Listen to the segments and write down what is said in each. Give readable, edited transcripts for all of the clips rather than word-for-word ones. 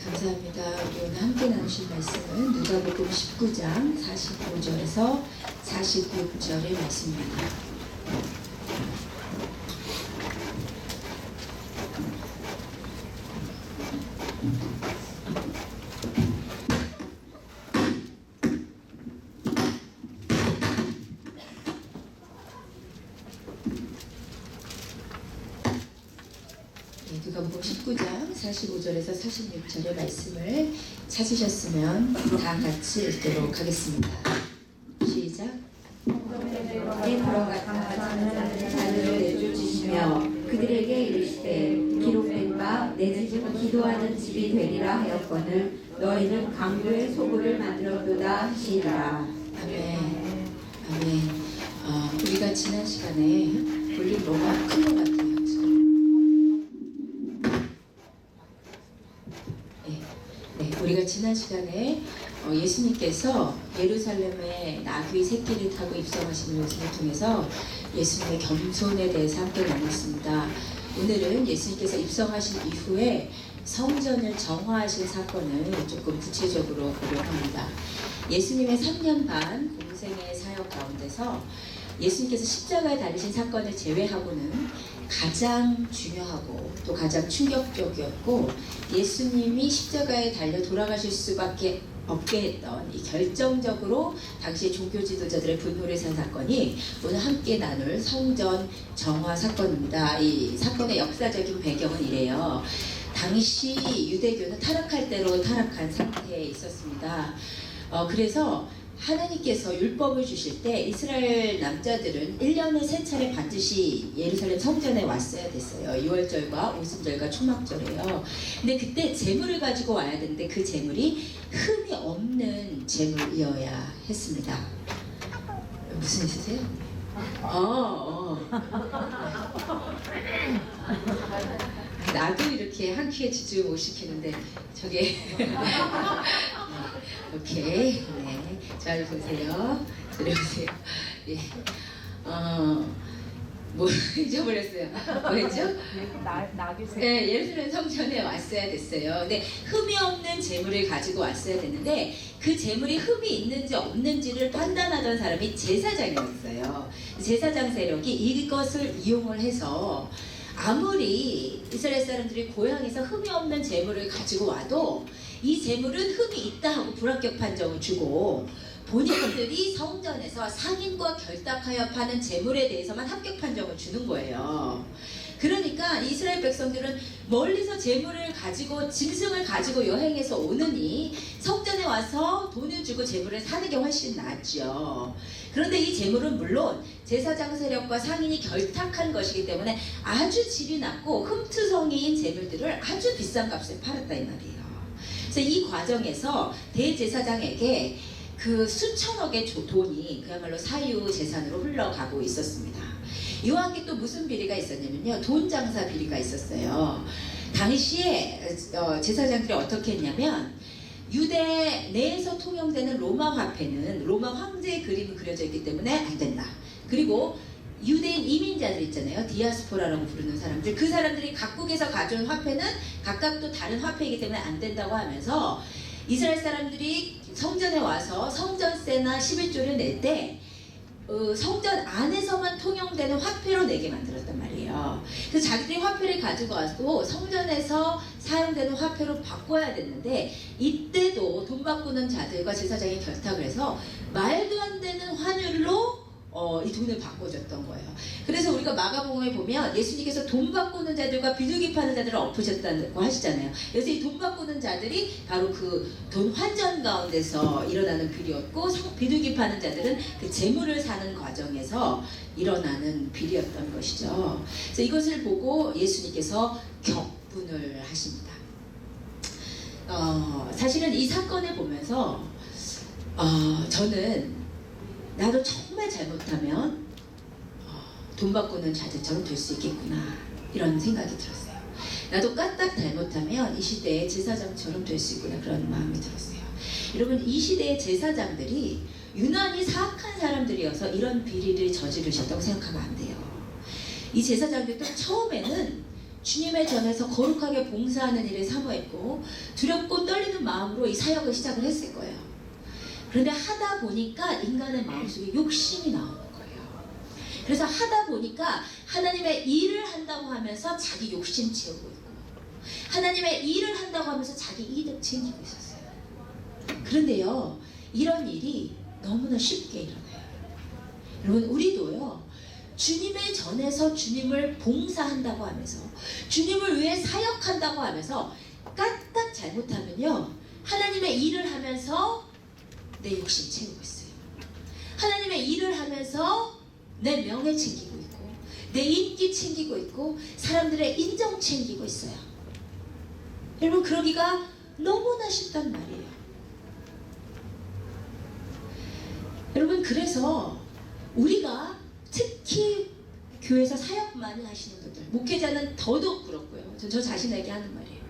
감사합니다. 우리 오늘 함께 나누실 말씀은 누가복음 19장 45절에서 46절의 말씀입니다. 누가복음 19장 45절에서 46절의 말씀을 찾으셨으면 다 같이 읽도록 하겠습니다. 시작. 내 들어갔다 자들을 내쫓으시며 그들에게 이르시되 기록된 바 내 집은 기도하는 집이 되리라 하였거늘 너희는 강도의 소굴을 만들었도다 하시니라. 아멘. 아멘. 우리가 지난 시간에 볼륨 너무 큰 것 같아요. 우리가 지난 시간에 예수님께서 예루살렘에 나귀 새끼를 타고 입성하시는 것을 통해서 예수님의 겸손에 대해서 함께 나눴습니다. 오늘은 예수님께서 입성하신 이후에 성전을 정화하신 사건을 조금 구체적으로 보려고 합니다. 예수님의 3년 반 공생의 사역 가운데서 예수님께서 십자가에 달리신 사건을 제외하고는 가장 중요하고 또 가장 충격적이었고 예수님이 십자가에 달려 돌아가실 수밖에 없게 했던 이 결정적으로 당시 종교 지도자들의 분노를 산 사건이 오늘 함께 나눌 성전 정화 사건입니다. 이 사건의 역사적인 배경은 이래요. 당시 유대교는 타락할 대로 타락한 상태에 있었습니다. 그래서 하나님께서 율법을 주실 때 이스라엘 남자들은 1년에 3차례 반드시 예루살렘 성전에 왔어야 됐어요. 유월절과 오순절과 초막절이에요. 근데 그때 제물을 가지고 와야 되는데 그 제물이 흠이 없는 제물이어야 했습니다. 무슨 있으세요? 나도 이렇게 한 큐에 집중을 못 시키는데 저게 오케이. 네. 잘 보세요. 들어보세요. 예. 뭐 잊어버렸어요. 뭐였죠? 네, 예루살렘 성전에 왔어야 됐어요. 근데 흠이 없는 제물을 가지고 왔어야 됐는데 그 제물이 흠이 있는지 없는지를 판단하던 사람이 제사장이었어요. 제사장 세력이 이것을 이용을 해서 아무리 이스라엘 사람들이 고향에서 흠이 없는 제물을 가지고 와도 이 제물은 흠이 있다 하고 불합격 판정을 주고 본인들이 성전에서 상인과 결탁하여 파는 제물에 대해서만 합격 판정을 주는 거예요. 그러니까 이스라엘 백성들은 멀리서 제물을 가지고 짐승을 가지고 여행해서 오느니 성전에 와서 돈을 주고 제물을 사는 게 훨씬 낫죠. 그런데 이 제물은 물론 제사장 세력과 상인이 결탁한 것이기 때문에 아주 질이 낮고 흠투성이인 제물들을 아주 비싼 값에 팔았다 이 말이에요. 그래서 이 과정에서 대제사장에게 그 수천억의 돈이 그야말로 사유 재산으로 흘러가고 있었습니다. 이와 함께 또 무슨 비리가 있었냐면요. 돈 장사 비리가 있었어요. 당시에 제사장들이 어떻게 했냐면 유대 내에서 통용되는 로마 화폐는 로마 황제의 그림이 그려져 있기 때문에 안 된다. 그리고 유대인 이민자들 있잖아요. 디아스포라라고 부르는 사람들. 그 사람들이 각국에서 가져온 화폐는 각각 또 다른 화폐이기 때문에 안 된다고 하면서 이스라엘 사람들이 성전에 와서 성전세나 11조를 낼 때 성전 안에서만 통용되는 화폐로 내게 만들었단 말이에요. 그래서 자기들이 화폐를 가지고 와서 성전에서 사용되는 화폐로 바꿔야 됐는데 이때도 돈 바꾸는 자들과 제사장이 결탁을 해서 말도 안 되는 환율로 이 돈을 바꿔줬던 거예요. 그래서 우리가 마가복음에 보면 예수님께서 돈 바꾸는 자들과 비둘기 파는 자들을 엎으셨다고 하시잖아요. 그래서 이 돈 바꾸는 자들이 바로 그 돈 환전 가운데서 일어나는 비리였고 비둘기 파는 자들은 그 재물을 사는 과정에서 일어나는 비리였던 것이죠. 그래서 이것을 보고 예수님께서 격분을 하십니다. 사실은 이 사건을 보면서 저는 나도 정말 잘못하면 돈 바꾸는 자들처럼 될 수 있겠구나 이런 생각이 들었어요. 나도 까딱 잘못하면 이 시대의 제사장처럼 될 수 있구나 그런 마음이 들었어요. 여러분 이 시대의 제사장들이 유난히 사악한 사람들이어서 이런 비리를 저지르셨다고 생각하면 안 돼요. 이 제사장들도 처음에는 주님의 전에서 거룩하게 봉사하는 일에 사모했고 두렵고 떨리는 마음으로 이 사역을 시작을 했을 거예요. 그런데 하다 보니까 인간의 마음속에 욕심이 나오는 거예요. 그래서 하다 보니까 하나님의 일을 한다고 하면서 자기 욕심 채우고 있고, 하나님의 일을 한다고 하면서 자기 이득 챙기고 있었어요. 그런데요, 이런 일이 너무나 쉽게 일어나요. 여러분, 우리도요, 주님의 전에서 주님을 봉사한다고 하면서 주님을 위해 사역한다고 하면서 까딱 잘못하면요, 하나님의 일을 하면서 내 욕심 채우고 있어요. 하나님의 일을 하면서 내 명예 챙기고 있고, 내 인기 챙기고 있고, 사람들의 인정 챙기고 있어요. 여러분, 그러기가 너무나 쉽단 말이에요. 여러분, 그래서 우리가 특히 교회에서 사역 많이 하시는 분들, 목회자는 더더욱 그렇고요. 저 자신에게 하는 말이에요.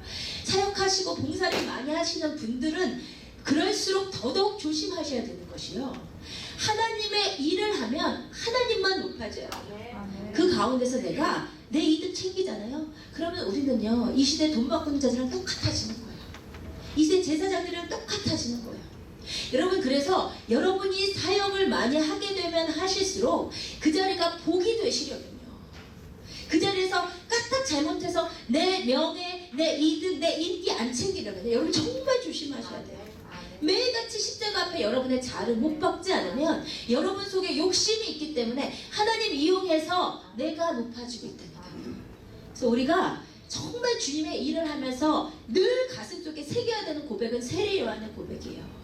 사역하시고 봉사를 많이 하시는 분들은 그럴수록 더더욱 조심하셔야 되는 것이요, 하나님의 일을 하면 하나님만 높아져요. 그 가운데서 내가 내 이득 챙기잖아요. 그러면 우리는요, 이 시대 돈 바꾸는 자들이랑 똑같아지는 거예요. 이 시대 제사장들이랑 똑같아지는 거예요. 여러분, 그래서 여러분이 사역을 많이 하게 되면 하실수록 그 자리가 복이 되시려면요, 그 자리에서 까딱 잘못해서 내 명예, 내 이득, 내 인기 안 챙기려면 여러분 정말 조심하셔야 돼요. 매일같이 십자가 앞에 여러분의 자를 못 박지 않으면 여러분 속에 욕심이 있기 때문에 하나님 이용해서 내가 높아지고 있다니까요. 그래서 우리가 정말 주님의 일을 하면서 늘 가슴속에 새겨야 되는 고백은 세례 요한의 고백이에요.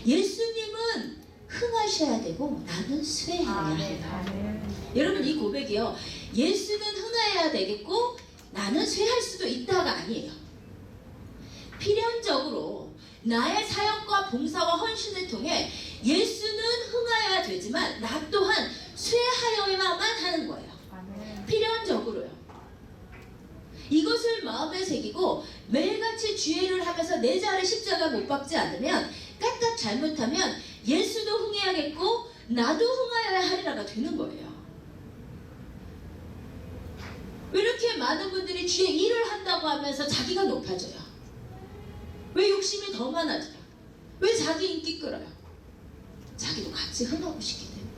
예수님은 흥하셔야 되고 나는 쇠해야 해요. 여러분, 이 고백이요, 예수는 흥해야 되겠고 나는 쇠할 수도 있다가 아니에요. 필연적으로 나의 사역과 봉사와 헌신을 통해 예수는 흥하여야 되지만 나 또한 쇠하여야만 하는 거예요. 필연적으로요. 이것을 마음에 새기고 매일같이 주의를 하면서 내 자리 십자가 못 박지 않으면, 까딱 잘못하면 예수도 흥해야겠고 나도 흥하여야 하리라가 되는 거예요. 왜 이렇게 많은 분들이 주의 일을 한다고 하면서 자기가 높아져요? 왜 욕심이 더 많아져요? 왜 자기 인기 끌어요? 자기도 같이 흥하고 싶기 때문에.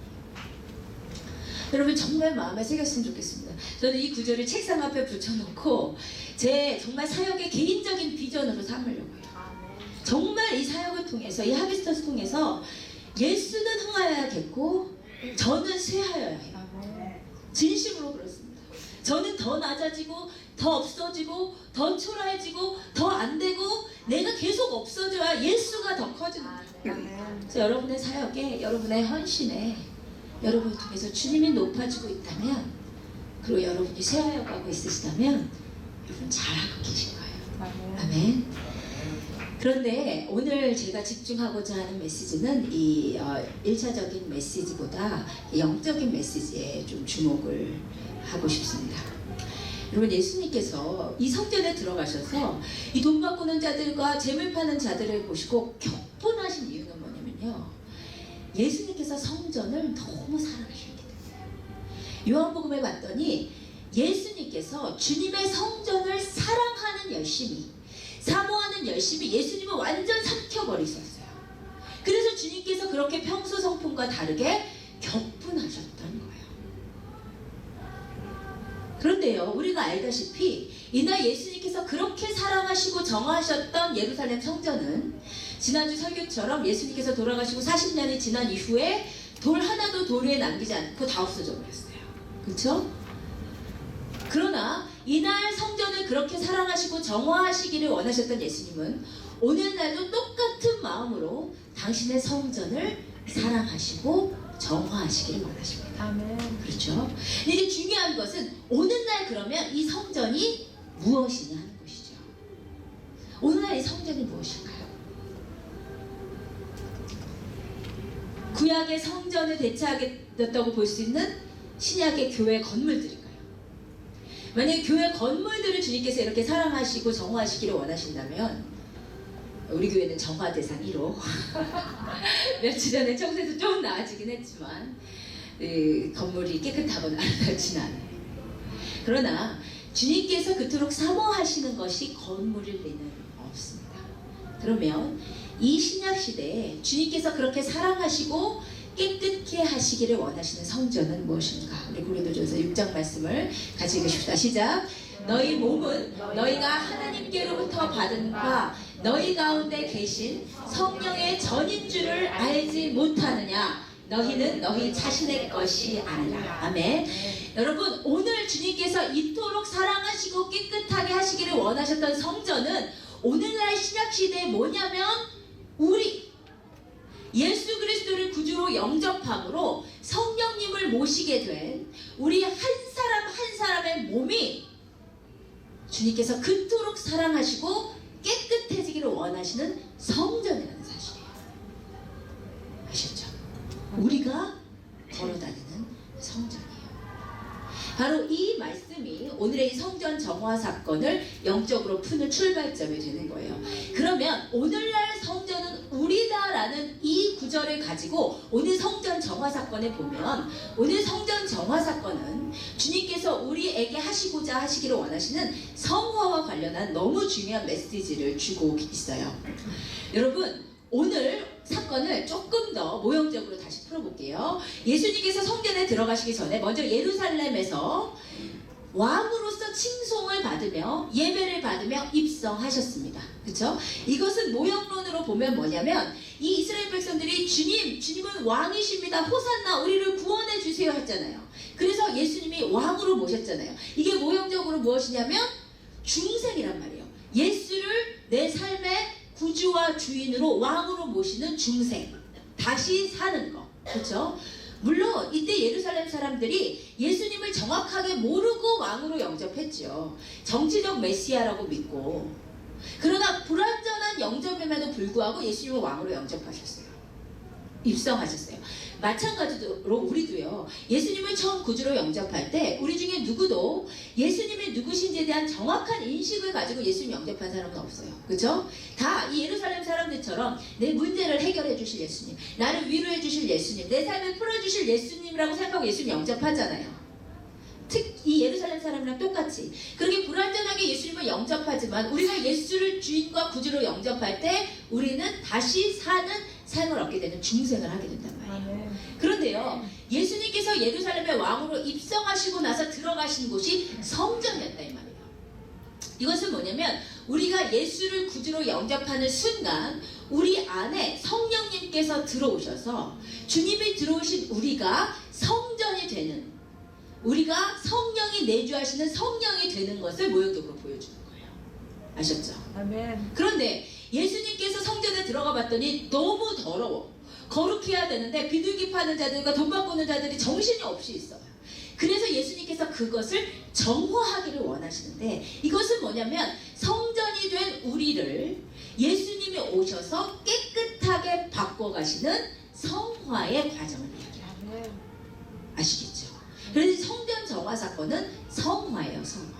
여러분, 정말 마음에 새겼으면 좋겠습니다. 저는 이 구절을 책상 앞에 붙여놓고 제 정말 사역의 개인적인 비전으로 삼으려고 해요. 정말 이 사역을 통해서, 이 하비스터스 통해서 예수는 흥하여야겠고 저는 쇠하여야 해요. 진심으로 그렇습니다. 저는 더 낮아지고 더 없어지고 더 초라해지고 더 안되고 내가 계속 없어져야 예수가 더 커지는 거예요. 그래서 여러분의 사역에, 여러분의 헌신에 여러분을 통해서 주님이 높아지고 있다면, 그리고 여러분이 쇠하여 가고 있으시다면 여러분 잘하고 계신 거예요. 아멘. 그런데 오늘 제가 집중하고자 하는 메시지는 이 1차적인 메시지보다 영적인 메시지에 좀 주목을 하고 싶습니다. 여러분, 예수님께서 이 성전에 들어가셔서 이 돈 바꾸는 자들과 재물 파는 자들을 보시고 격분하신 이유는 뭐냐면요, 예수님께서 성전을 너무 사랑하셨기 때문에. 요한복음에 봤더니 예수님께서 주님의 성전을 사랑하는 열심이, 사모하는 열심이 예수님을 완전 삼켜버리셨어요. 그래서 주님께서 그렇게 평소 성품과 다르게 격분하셨던 거예요. 그런데요, 우리가 알다시피 이날 예수님께서 그렇게 사랑하시고 정하셨던 예루살렘 성전은 지난주 설교처럼 예수님께서 돌아가시고 40년이 지난 이후에 돌 하나도 돌 위에 남기지 않고 다 없어져 버렸어요. 그렇죠? 그러나 이날 성전을 그렇게 사랑하시고 정화하시기를 원하셨던 예수님은 오늘날도 똑같은 마음으로 당신의 성전을 사랑하시고 정화하시기를 원하십니다. 아멘. 그렇죠? 이제 중요한 것은 오늘날 그러면 이 성전이 무엇이냐 하는 것이죠. 오늘날 이 성전이 무엇일까요? 구약의 성전을 대체하겠다고 볼 수 있는 신약의 교회 건물들일까요? 만약에 교회 건물들을 주님께서 이렇게 사랑하시고 정화하시기를 원하신다면, 우리 교회는 정화 대상 1호 며칠 전에 청소해서 좀 나아지긴 했지만 건물이 깨끗하거나 아름답진 않아요. 그러나 주님께서 그토록 사모하시는 것이 건물일 리는 없습니다. 그러면 이 신약 시대에 주님께서 그렇게 사랑하시고 깨끗게 하시기를 원하시는 성전은 무엇인가? 우리 고린도전서 6장 말씀을 같이 읽으십시다. 시작. 너희 몸은 너희가 하나님께로부터 받은 바 너희 가운데 계신 성령의 전인 줄을 알지 못하느냐? 너희는 너희 자신의 것이 아니라. 아멘. 여러분, 오늘 주님께서 이토록 사랑하시고 깨끗하게 하시기를 원하셨던 성전은 오늘날 신약시대에 뭐냐면 우리 예수 그리스도를 구주로 영접함으로 성령님을 모시게 된 우리 한 사람 한 사람의 몸이 주님께서 그토록 사랑하시고 깨끗해지기를 원하시는 성전이라는 사실이에요. 아셨죠? 우리가 걸어다니는 성전이에요. 바로 이 말씀이 오늘의 이 성전 정화 사건을 영적으로 푸는 출발점이 되는 거예요. 그러면 오늘날 성전은 우리다라는 이 구절을 가지고 오늘 성전 정화 사건에 보면 오늘 성전 정화 사건은 주님께서 우리에게 하시기를 원하시는 성화와 관련한 너무 중요한 메시지를 주고 있어요. 여러분, 오늘 사건을 조금 더 모형적으로 다시 풀어볼게요. 예수님께서 성전에 들어가시기 전에 먼저 예루살렘에서 왕으로서 칭송을 받으며 예배를 받으며 입성하셨습니다. 그렇죠? 이것은 모형론으로 보면 뭐냐면 이 이스라엘 백성들이 주님은 왕이십니다. 호산나 우리를 구원해 주세요 했잖아요. 그래서 예수님이 왕으로 모셨잖아요. 이게 모형적으로 무엇이냐면 중생이란 말이에요. 예수를 내 삶의 구주와 주인으로 왕으로 모시는 중생, 다시 사는 거. 그렇죠? 물론 이때 예루살렘 사람들이 예수님을 정확하게 모르고 왕으로 영접했죠. 정치적 메시아라고 믿고. 그러나 불완전한 영접임에도 불구하고 예수님을 왕으로 영접하셨어요. 입성하셨어요. 마찬가지로 우리도요. 예수님을 처음 구주로 영접할 때 우리 중에 누구도 예수님이 누구신지에 대한 정확한 인식을 가지고 예수님 영접한 사람은 없어요. 그렇죠? 다 이 예루살렘 사람들처럼 내 문제를 해결해 주실 예수님, 나를 위로해 주실 예수님, 내 삶을 풀어주실 예수님이라고 생각하고 예수님 영접하잖아요. 이 예루살렘 사람이랑 똑같이 그렇게 불완전하게 예수님을 영접하지만 우리가 예수를 주인과 구주로 영접할 때 우리는 다시 사는 삶을 얻게 되는 중생을 하게 된단 말이에요. 그런데요, 예수님께서 예루살렘의 왕으로 입성하시고 나서 들어가신 곳이 성전이었다 이 말이에요. 이것은 뭐냐면 우리가 예수를 구주로 영접하는 순간 우리 안에 성령님께서 들어오셔서 주님이 들어오신 우리가 성전이 되는, 우리가 성령이 내주하시는 성령이 되는 것을 모형적으로 보여주는 거예요. 아셨죠? 아멘. 그런데 예수님께서 성전에 들어가 봤더니 너무 더러워. 거룩해야 되는데 비둘기 파는 자들과 돈 바꾸는 자들이 정신이 없이 있어요. 그래서 예수님께서 그것을 정화하기를 원하시는데 이것은 뭐냐면 성전이 된 우리를 예수님이 오셔서 깨끗하게 바꿔가시는 성화의 과정을 이야기해요. 아시겠죠? 그래서 성전 정화 사건은 성화예요. 성화.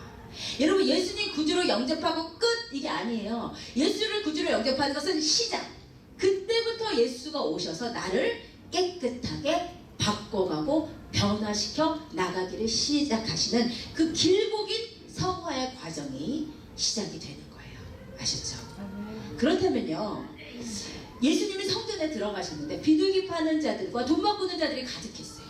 여러분, 예수님 구주로 영접하고 끝 이게 아니에요. 예수를 구주로 영접하는 것은 시작. 그때부터 예수가 오셔서 나를 깨끗하게 바꿔가고 변화시켜 나가기를 시작하시는 그 길고 긴 성화의 과정이 시작이 되는 거예요. 아셨죠? 그렇다면요, 예수님이 성전에 들어가셨는데 비둘기 파는 자들과 돈 바꾸는 자들이 가득했어요.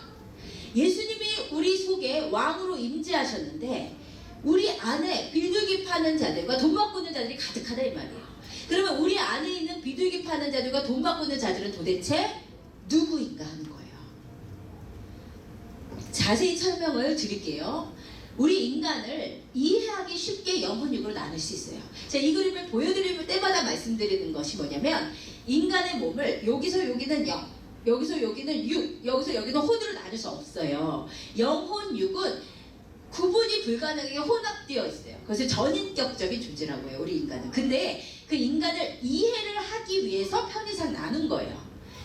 예수님이 우리 속에 왕으로 임재하셨는데 우리 안에 비둘기 파는 자들과 돈 바꾸는 자들이 가득하다 이 말이에요. 그러면 우리 안에 있는 비둘기 파는 자들과 돈 바꾸는 자들은 도대체 누구인가 하는 거예요. 자세히 설명을 드릴게요. 우리 인간을 이해하기 쉽게 영혼육으로 나눌 수 있어요. 제가 이 그림을 보여드릴 때마다 말씀드리는 것이 뭐냐면 인간의 몸을 여기서 여기는 영, 여기서 여기는 육, 여기서 여기는 혼으로 나눌 수 없어요. 영혼, 육은 구분이 불가능하게 혼합되어 있어요. 그것을 전인격적인 존재라고 해요. 우리 인간은. 근데 그 인간을 이해를 하기 위해서 편의상 나눈 거예요.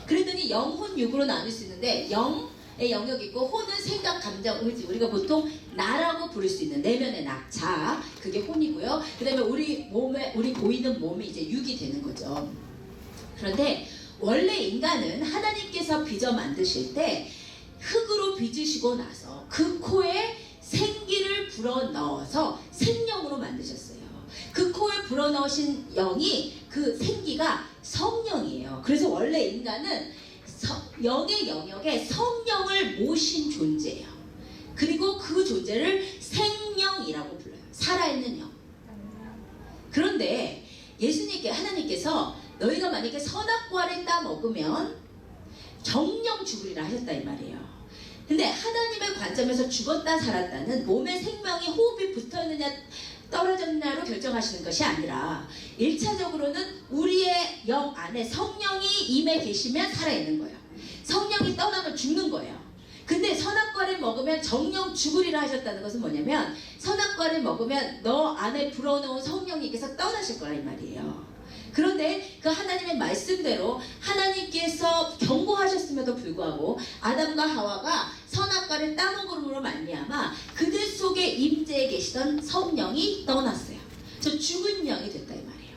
그랬더니 영혼, 육으로 나눌 수 있는데 영의 영역이 있고 혼은 생각, 감정, 의지, 우리가 보통 나라고 부를 수 있는 내면의 나, 자, 그게 혼이고요. 그 다음에 우리 보이는 몸이 이제 육이 되는 거죠. 그런데 원래 인간은 하나님께서 빚어 만드실 때 흙으로 빚으시고 나서 그 코에 생기를 불어넣어서 생명으로 만드셨어요. 그 코에 불어넣으신 영이 그 생기가 성령이에요. 그래서 원래 인간은 영의 영역에 성령을 모신 존재예요. 그리고 그 존재를 생명이라고 불러요. 살아있는 영. 그런데 하나님께서 너희가 만약에 선악과를 따먹으면 정령 죽으리라 하셨다 이 말이에요. 근데 하나님의 관점에서 죽었다 살았다는 몸에 생명이 호흡이 붙어있느냐 떨어졌느냐로 결정하시는 것이 아니라 1차적으로는 우리의 영 안에 성령이 임해 계시면 살아있는 거예요. 성령이 떠나면 죽는 거예요. 근데 선악과를 먹으면 정령 죽으리라 하셨다는 것은 뭐냐면 선악과를 먹으면 너 안에 불어넣은 성령님께서 떠나실 거라 이 말이에요. 그런데 그 하나님의 말씀대로 하나님께서 경고하셨음에도 불구하고 아담과 하와가 선악과를 따먹음으로 말미암아 그들 속에 임재해 계시던 성령이 떠났어요. 저 죽은 영이 됐다 이 말이에요.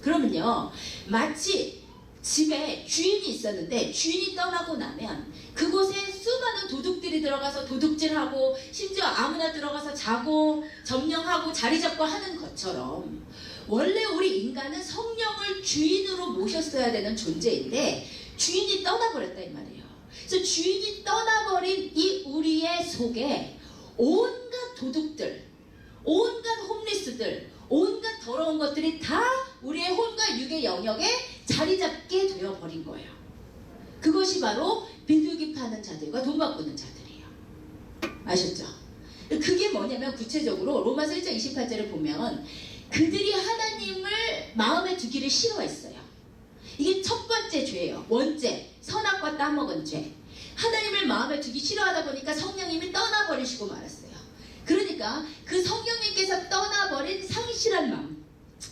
그러면요, 마치 집에 주인이 있었는데 주인이 떠나고 나면 그곳에 수많은 도둑들이 들어가서 도둑질하고 심지어 아무나 들어가서 자고 점령하고 자리 잡고 하는 것처럼 원래 우리 인간은 성령을 주인으로 모셨어야 되는 존재인데 주인이 떠나버렸다 이 말이에요. 그래서 주인이 떠나버린 이 우리의 속에 온갖 도둑들, 온갖 홈리스들, 온갖 더러운 것들이 다 우리의 혼과 육의 영역에 자리 잡게 되어버린 거예요. 그것이 바로 비둘기 파는 자들과 돈 바꾸는 자들이에요. 아셨죠? 그게 뭐냐면 구체적으로 로마서 1장 28절을 보면 그들이 하나님을 마음에 두기를 싫어했어요. 이게 첫 번째 죄예요. 원죄, 선악과 따먹은 죄. 하나님을 마음에 두기 싫어하다 보니까 성령님이 떠나버리시고 말았어요. 그러니까 그 성령님께서 떠나버린 상실한 마음,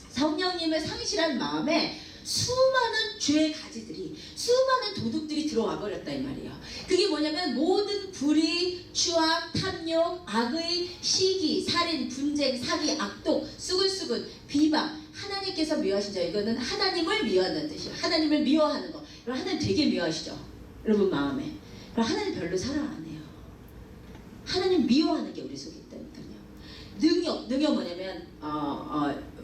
성령님을 상실한 마음에 수많은 죄의 가지들이, 수많은 도둑들이 들어와 버렸다 이 말이에요. 그게 뭐냐면 모든 불의, 추악, 탐욕, 악의, 시기, 살인, 분쟁, 사기, 악독, 수근수근, 비방, 하나님께서 미워하신 자, 이거는 하나님을 미워한다는 뜻이에요. 하나님을 미워하는 거. 여러분 하나님 되게 미워하시죠? 여러분 마음에. 그럼 하나님 별로 사랑 안 해요. 하나님 미워하는 게 우리 속에 있다니까요. 능욕 뭐냐면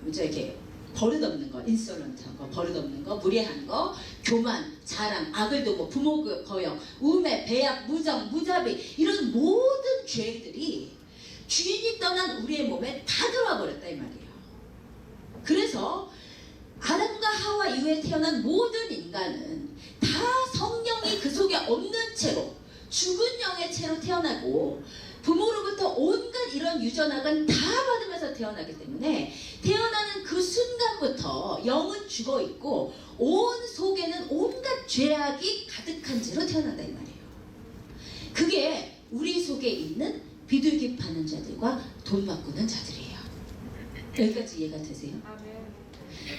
이렇게 버릇없는 거, 인솔런트한 거, 버릇없는 거, 무례한 거, 교만, 자랑, 악을 도모, 부모 거역, 우매, 배약, 무정, 무자비, 이런 모든 죄들이 주인이 떠난 우리의 몸에 다 들어와 버렸다 이 말이에요. 그래서 아담과 하와 이후에 태어난 모든 인간은 다 성령이 그 속에 없는 채로, 죽은 영의 채로 태어나고 부모로부터 온갖 이런 유전학은 다 받으면서 태어나기 때문에 태어나는 그 순간부터 영은 죽어있고 온 속에는 온갖 죄악이 가득한 채로 태어난다 이 말이에요. 그게 우리 속에 있는 비둘기 파는 자들과 돈 바꾸는 자들이에요. 여기까지 이해가 되세요?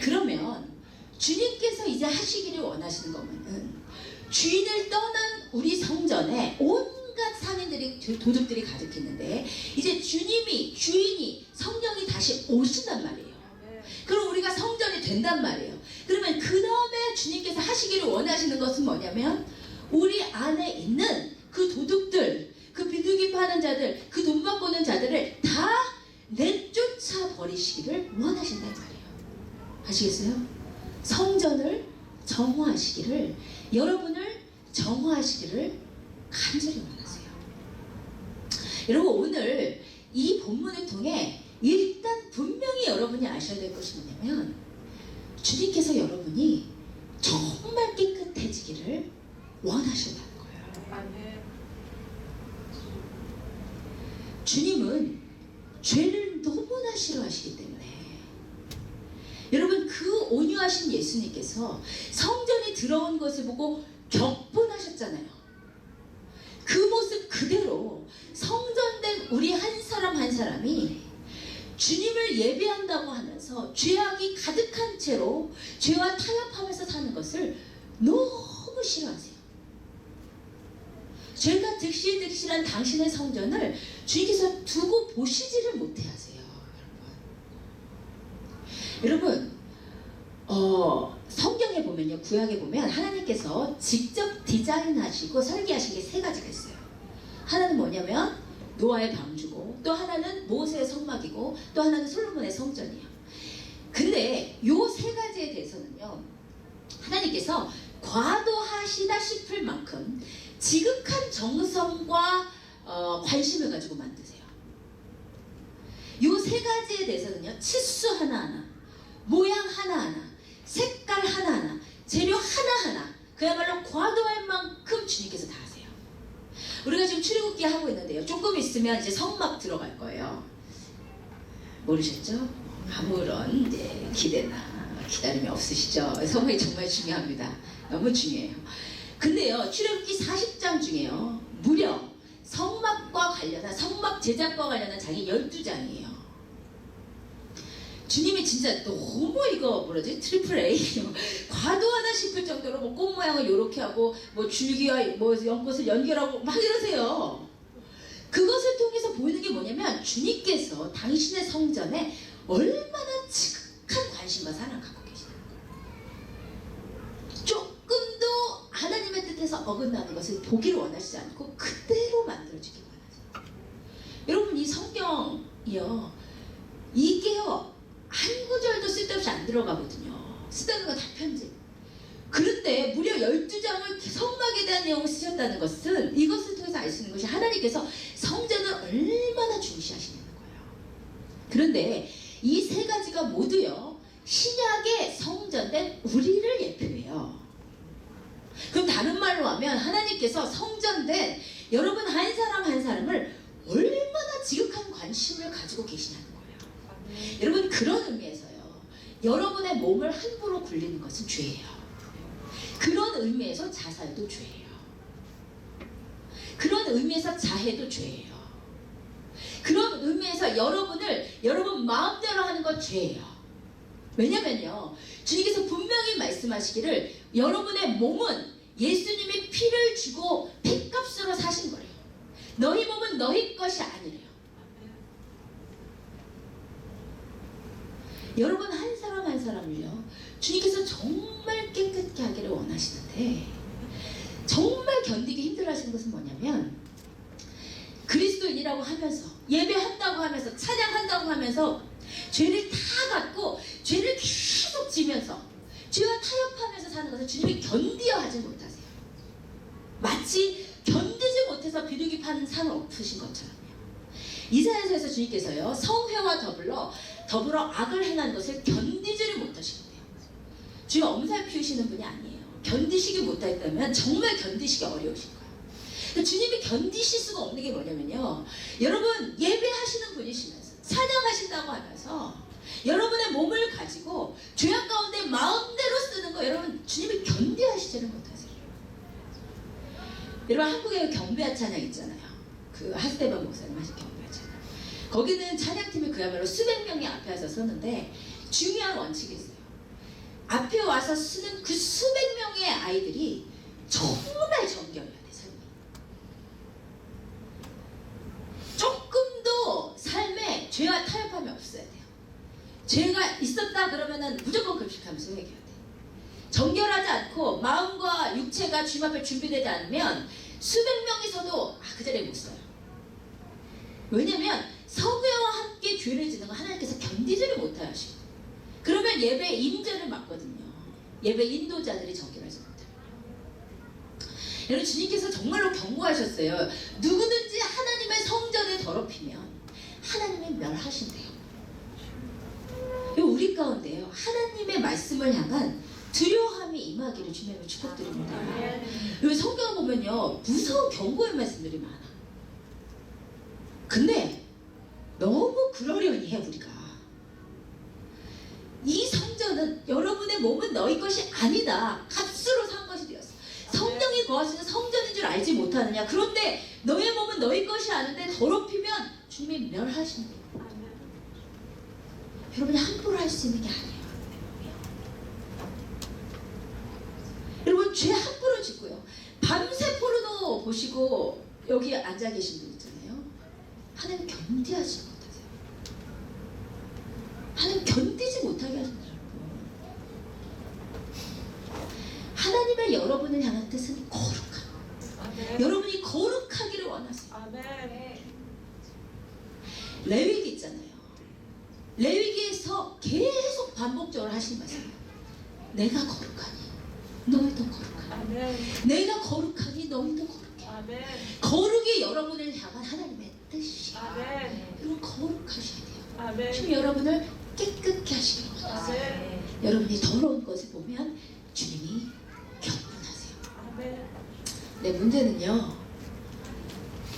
그러면 주님께서 이제 하시기를 원하시는 거면은 주인을 떠난 우리 성전에 온갖 상인들이, 도둑들이 가득했는데 이제 주인이 성령이 다시 오신단 말이에요. 그럼 우리가 성전이 된단 말이에요. 그러면 그 다음에 주님께서 하시기를 원하시는 것은 뭐냐면 우리 안에 있는 그 도둑들, 그 비둘기 파는 자들, 그 돈 바꾸는 자들을 다 내쫓아 버리시기를 원하신단 말이에요. 아시겠어요? 성전을 정화하시기를, 여러분을 정화하시기를 간절히 원하세요. 여러분 오늘 이 본문을 통해 일단 분명히 여러분이 아셔야 될 것이 뭐냐면 주님께서 여러분이 정말 깨끗해지기를 원하신다는 거예요. 주님은 죄를 너무나 싫어하시기 때문에 여러분 그 온유하신 예수님께서 성전에 들어온 것을 보고 격분하셨잖아요. 그 모습 그대로 성전된 우리 한 사람 한 사람이 주님을 예배한다고 하면서 죄악이 가득한 채로 죄와 타협하면서 사는 것을 너무 싫어하세요. 죄가 득실득실한 당신의 성전을 주님께서 두고 보시지를 못해 하세요. 여러분 성경에 보면요, 구약에 보면 하나님께서 직접 디자인하시고 설계하신 게 세 가지가 있어요. 하나는 뭐냐면 노아의 방주고 또 하나는 모세의 성막이고 또 하나는 솔로몬의 성전이에요. 근데 요 세 가지에 대해서는요, 하나님께서 과도하시다 싶을 만큼 지극한 정성과 관심을 가지고 만드세요. 요 세 가지에 대해서는요, 치수 하나하나, 모양 하나하나, 색깔 하나하나, 재료 하나하나, 그야말로 과도할 만큼 주님께서 다 하세요. 우리가 지금 출애굽기 하고 있는데요, 조금 있으면 이제 성막 들어갈 거예요. 모르셨죠? 아무런 기대나 기다림이 없으시죠? 성막이 정말 중요합니다. 너무 중요해요. 근데요, 출애굽기 40장 중에요, 무려 성막과 관련한, 성막 제작과 관련한 장이 12장이에요. 주님이 진짜 너무 이거 뭐라지? 트리플 A 과도하다 싶을 정도로 뭐 꽃 모양을 요렇게 하고 뭐 줄기와 뭐 연꽃을 연결하고 막 이러세요. 그것을 통해서 보이는 게 뭐냐면 주님께서 당신의 성전에 얼마나 지극한 관심과 사랑을 갖고 계시는 거예요. 조금도 하나님의 뜻에서 어긋나는 것을 보기를 원하시지 않고 그대로 만들어주기 원하세요. 여러분, 이 성경이요, 이게요 한 구절도 쓸데없이 안 들어가거든요. 쓰다는 거 다 편집. 그런데 무려 12장을 성막에 대한 내용을 쓰셨다는 것은 이것을 통해서 알 수 있는 것이 하나님께서 성전을 얼마나 중시하시냐는 거예요. 그런데 이 세 가지가 모두요, 신약의 성전된 우리를 예표해요. 그럼 다른 말로 하면 하나님께서 성전된 여러분 한 사람 한 사람을 얼마나 지극한 관심을 가지고 계시냐는 거예요. 여러분, 그런 의미에서요, 여러분의 몸을 함부로 굴리는 것은 죄예요. 그런 의미에서 자살도 죄예요. 그런 의미에서 자해도 죄예요. 그런 의미에서 여러분 마음대로 하는 건 죄예요. 왜냐면요, 주님께서 분명히 말씀하시기를 여러분의 몸은 예수님이 피를 주고 핏값으로 사신 거래요. 너희 몸은 너희 것이 아니래요. 여러분 한 사람 한 사람을요, 주님께서 정말 깨끗게 하기를 원하시는데 정말 견디기 힘들어 하시는 것은 뭐냐면, 그리스도인이라고 하면서 예배한다고 하면서 찬양한다고 하면서 죄를 다 갖고 죄를 계속 지면서 죄와 타협하면서 사는 것을 주님이 견디어 하지 못하세요. 마치 견디지 못해서 비둘기 파는 산 엎으신 것처럼요. 이사야서에서 주님께서요, 성회와 더불어 악을 행한 것을 견디지를 못하시는데요. 주님 엄살 피우시는 분이 아니에요. 견디시기 못했다면 정말 견디시기 어려우신 거예요. 주님이 견디실 수가 없는 게 뭐냐면요, 여러분 예배하시는 분이시면서 찬양하신다고 하면서 여러분의 몸을 가지고 죄악 가운데 마음대로 쓰는 거, 여러분 주님이 견디하시지를 못하세요. 여러분, 한국에 경배한 찬양 있잖아요. 그 하스테반 목사님 하신 경배한 찬양. 거기는 찬양팀이 그야말로 수백 명이 앞에 와서 서는데 중요한 원칙이 있어요. 앞에 와서 쓰는 그 수백 명의 아이들이 정말 정결해야 돼, 삶이. 조금도 삶에 죄와 타협함이 없어야 돼요. 죄가 있었다 그러면은 무조건 금식하면서 회개해야 돼. 정결하지 않고 마음과 육체가 주님 앞에 준비되지 않으면 수백 명이 서도 그 자리에 못 서요. 왜냐면 성회와 함께 죄를 짓는 건 하나님께서 견디지를 못하게 하시고, 그러면 예배 임재를 막거든요. 예배 인도자들이 정결하지 못해요. 여러분, 주님께서 정말로 경고하셨어요. 누구든지 하나님의 성전을 더럽히면 하나님이 멸하신대요. 우리 가운데요, 하나님의 말씀을 향한 두려움이 임하기를 주님을 축복드립니다. 여기 성경을 보면요, 무서운 경고의 말씀들이 많아. 근데 너무 그러려니 해, 우리가. 이 성전은, 여러분의 몸은 너희 것이 아니다. 값으로 산 것이 되었어. 성령이 거하시는 성전인 줄 알지 못하느냐. 그런데 너의 몸은 너희 것이 아닌데 더럽히면 주님이 멸하신대요. 여러분이 함부로 할 수 있는 게 아니에요. 여러분, 죄 함부로 짓고요, 밤새 포르노 보시고 여기 앉아 계신 분 있잖아요. 하나님 견디하지 못하세요. 하나님 견디지 못하게 하신다고. 하나님의 여러분을 향한 뜻은 거룩함. 여러분이 거룩하기를 원하세요. 아멘. 레위기 있잖아요. 레위기에서 계속 반복적으로 하시는 말씀이에요. 내가 거룩하니 너희도 거룩하니. 아멘. 내가 거룩하니 너희도 거룩해. 아멘. 거룩이 여러분을 향한 하나님의 뜻이에요. 아멘. 여러분 거룩하셔야 돼요. 아멘. 주님 여러분을 깨끗게 하시길 원하세요. 아멘. 여러분이 더러운 것을 보면 주님이 격분하세요. 아멘. 네, 문제는요,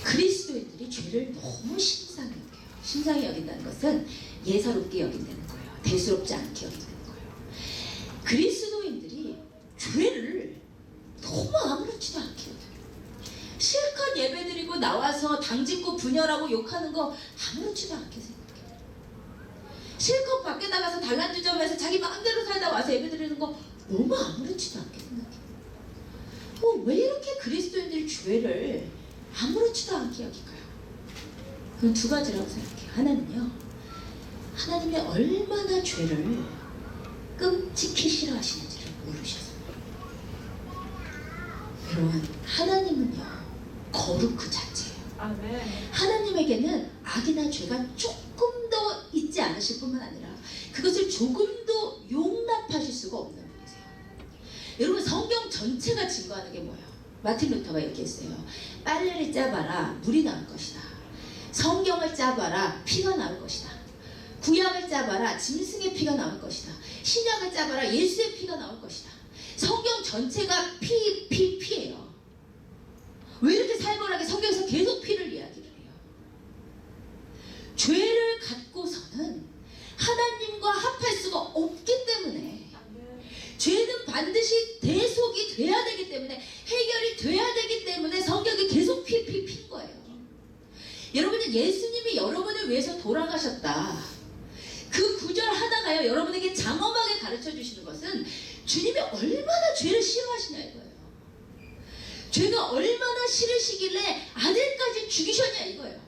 그리스도인들이 죄를 너무 심상히 여겨요. 심상히 여긴다는 것은 예사롭게 여긴다는 거예요. 대수롭지 않게 여긴다는 거예요. 그리스도인들이 죄를 너무 아무렇지도 않게 여겨요. 실컷 예배드리고 나와서 당짓고 분열하고 욕하는 거 아무렇지도 않게 생각해요. 실컷 밖에 나가서 단란주점에서 자기 마음대로 살다 와서 예배드리는 거 너무 아무렇지도 않게 생각해요. 왜 이렇게 그리스도인들이 죄를 아무렇지도 않게 여길까요? 그건 두 가지라고 생각해요. 하나는요, 하나님이 얼마나 죄를 끔찍히 싫어하시는지를 모르셔서요. 여러분, 하나님은요 거룩 그 자체예요. 아멘. 하나님에게는 악이나 죄가 조금 더 있지 않으실 뿐만 아니라 그것을 조금도 용납하실 수가 없는 분이세요. 여러분, 성경 전체가 증거하는 게 뭐예요? 마틴 루터가 얘기했어요. 빨래를 짜봐라 물이 나올 것이다. 성경을 짜봐라 피가 나올 것이다. 구약을 짜봐라 짐승의 피가 나올 것이다. 신약을 짜봐라 예수의 피가 나올 것이다. 성경 전체가 피예요. 왜 이렇게 살벌하게 성경에서 계속 피를 이야기를 해요? 죄를 갖고서는 하나님과 합할 수가 없기 때문에, 죄는 반드시 대속이 돼야 되기 때문에, 해결이 돼야 되기 때문에 성경이 계속 핀 거예요. 여러분은 예수님이 여러분을 위해서 돌아가셨다, 그 구절 하다가요 여러분에게 장엄하게 가르쳐 주시는 것은 주님이 얼마나 죄를 싫어하시냐 이거예요. 죄가 얼마나 싫으시길래 아들까지 죽이셨냐 이거예요.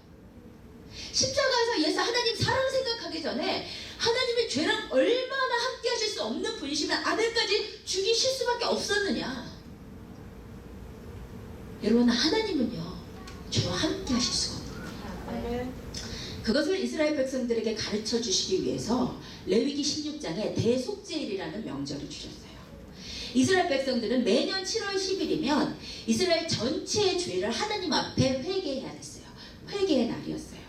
십자가에서 예수 하나님 사랑 생각하기 전에 하나님의 죄랑 얼마나 함께 하실 수 없는 분이시면 아들까지 죽이실 수밖에 없었느냐. 여러분, 하나님은요 죄와 함께 하실 수가 없는 거예요. 그것을 이스라엘 백성들에게 가르쳐 주시기 위해서 레위기 16장에 대속제일이라는 명절을 주셨어요. 이스라엘 백성들은 매년 7월 10일이면 이스라엘 전체의 죄를 하나님 앞에 회개해야 됐어요. 회개의 날이었어요.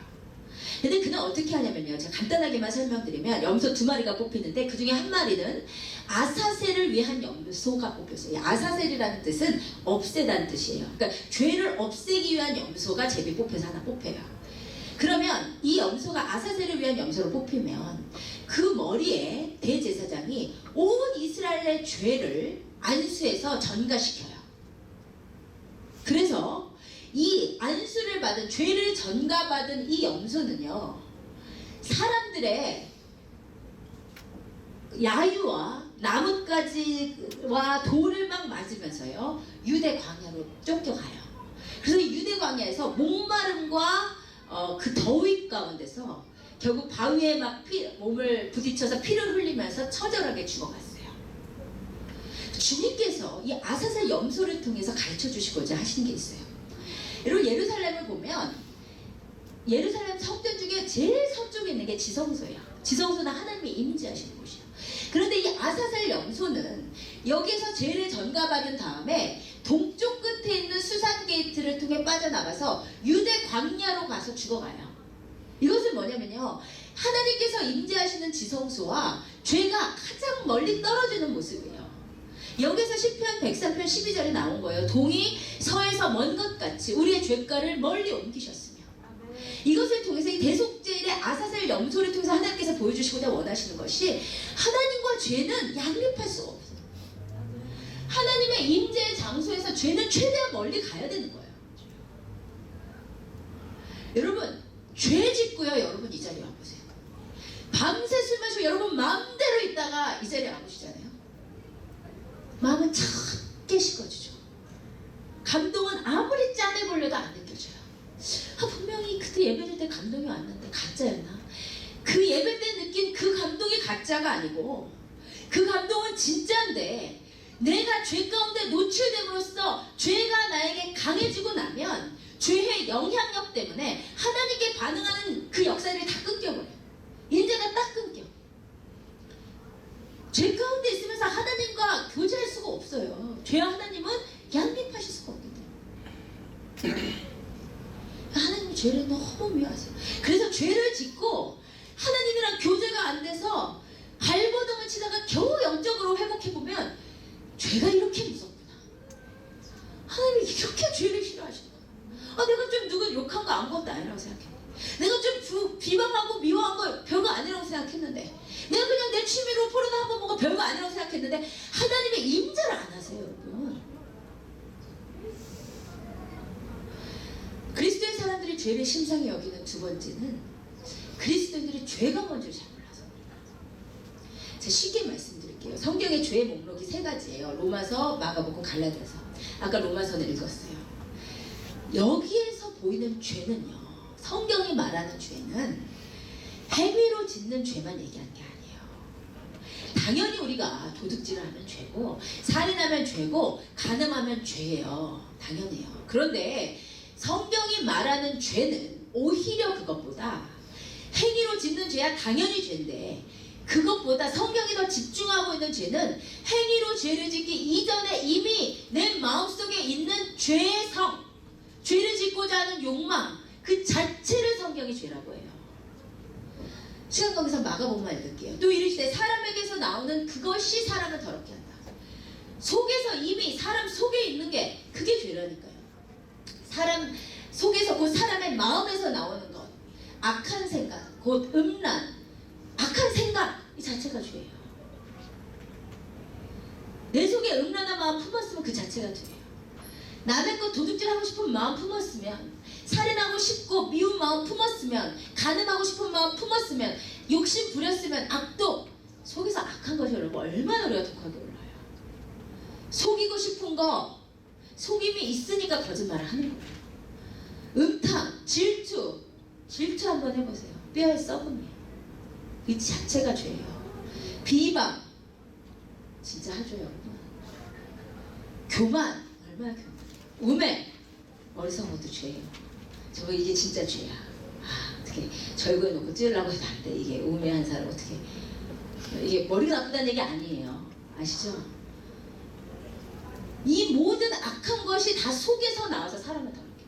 근데 그는 어떻게 하냐면요, 제가 간단하게만 설명드리면 염소 2마리가 뽑히는데 그 중에 한 마리는 아사셀을 위한 염소가 뽑혔어요. 아사셀이라는 뜻은 없애다는 뜻이에요. 그러니까 죄를 없애기 위한 염소가 제비 뽑혀서 하나 뽑혀요. 그러면 이 염소가 아사셀을 위한 염소로 뽑히면 그 머리에 대제사장이 온 이스라엘의 죄를 안수해서 전가시켜요. 그래서 이 안수를 받은, 죄를 전가받은 이 염소는요 사람들의 야유와 나뭇가지와 돌을 막 맞으면서요 유대 광야로 쫓겨가요. 그래서 유대 광야에서 목마름과 그 더위 가운데서 결국 바위에 막 몸을 부딪혀서 피를 흘리면서 처절하게 죽어갔어요. 주님께서 이 아사셀 염소를 통해서 가르쳐 주시고자 하시는 게 있어요. 여러분, 예루살렘을 보면 예루살렘 성전 중에 제일 서쪽에 있는 게 지성소예요. 지성소는 하나님이 임재하시는 곳이에요. 그런데 이 아사셀 염소는 여기에서 죄를 전가받은 다음에 동쪽 끝에 있는 수산 게이트를 통해 빠져나가서 유대 광야로 가서 죽어가요. 이것은 뭐냐면요, 하나님께서 임재하시는 지성소와 죄가 가장 멀리 떨어지는 모습이에요. 여기서 시편 103편 12절에 나온 거예요. 동이 서에서 먼 것 같이 우리의 죄가를 멀리 옮기셨으며. 이것을 통해서 이 대속제일의 아사셀 염소를 통해서 하나님께서 보여주시고자 원하시는 것이, 하나님과 죄는 양립할 수가 없어요. 하나님의 임재의 장소에서 죄는 최대한 멀리 가야 되는 거예요. 여러분, 죄 짓고요, 여러분 이 자리에 와보세요. 밤새 술 마시고 여러분 마음대로 있다가 이 자리에 와보시잖아요. 마음은 작게 식어지죠. 감동은 아무리 짜내보려도 안 느껴져요. 분명히 그때 예배될 때 감동이 왔는데 가짜였나? 그 예배 때 느낀 그 감동이 가짜가 아니고 그 감동은 진짜인데, 내가 죄 가운데 노출됨으로써 죄가 나에게 강해지고 나면 죄의 영향력 때문에 하나님께 반응하는 그 역사들이 다 끊겨버려요. 인재가 딱 끊겨. 죄 가운데 있으면서 하나님과 교제할 수가 없어요. 죄와 하나님은 양립하실 수가 없기 때문에. 하나님 죄를 너무 미워하세요. 그래서 죄를 짓고 하나님이랑 교제가 안 돼서 발버둥을 치다가 겨우 영적으로 회복해보면 죄가 이렇게 무섭구나. 하나님이 이렇게 죄를 싫어하시구나. 내가 좀 누구 욕한 거 아무것도 아니라고 생각해. 내가 좀 비방하고 미워한 거 별거 아니라고 생각했는데, 내가 그냥 내 취미로 포르노 한번 보고 별거 아니라고 생각했는데 하나님의 임재를 안 하세요, 여러분. 그리스도의 사람들이 죄를 심상히 여기는 두 번째는 그리스도인들이 죄가 뭔지를 잘 몰라서. 제가 쉽게 말씀드릴게요. 성경의 죄의 목록이 세 가지예요. 로마서, 마가복음, 갈라디아서. 아까 로마서는 읽었어요. 여기에서 보이는 죄는요, 성경이 말하는 죄는 행위로 짓는 죄만 얘기하는 게 아니에요. 당연히 우리가 도둑질을 하면 죄고, 살인하면 죄고, 간음하면 죄예요. 당연해요. 그런데 성경이 말하는 죄는 오히려 그것보다, 행위로 짓는 죄야 당연히 죄인데, 그것보다 성경이 더 집중하고 있는 죄는 행위로 죄를 짓기 이전에 이미 내 마음속에 있는 죄의 성, 죄를 짓고자 하는 욕망, 그 자체를 성경이 죄라고 해요. 시간 관계상 마가복음만 읽을게요. 또 이르시되 사람에게서 나오는 그것이 사람을 더럽게 한다. 속에서 이미 사람 속에 있는 게 그게 죄라니까요. 사람 속에서, 곧 사람의 마음에서 나오는 것, 악한 생각, 곧 음란, 악한 생각, 이 자체가 죄예요. 내 속에 음란한 마음 품었으면 그 자체가 죄예요. 남의 것 도둑질하고 싶은 마음 품었으면, 살인하고 싶고 미운 마음 품었으면, 간음하고 싶은 마음 품었으면, 욕심 부렸으면, 악독, 속에서 악한 것이 여러분 얼마나 우리가 독하게 올라요. 속이고 싶은 거, 속임이 있으니까 거짓말을 하는 거예요. 음탕, 질투 한번 해보세요. 뼈에 썩음이에요. 이 자체가 죄예요. 비방, 진짜 하죠 여러분. 교만, 얼마나 교만해요. 우매, 어리석은 것도 죄예요. 저 이게 진짜 죄야. 어떻게 절구해 놓고 찌르려고 해도 안 돼. 이게 우매한 사람 어떻게, 이게 머리가 나쁘다는 얘기 아니에요. 아시죠? 이 모든 악한 것이 다 속에서 나와서 사람을 더럽게.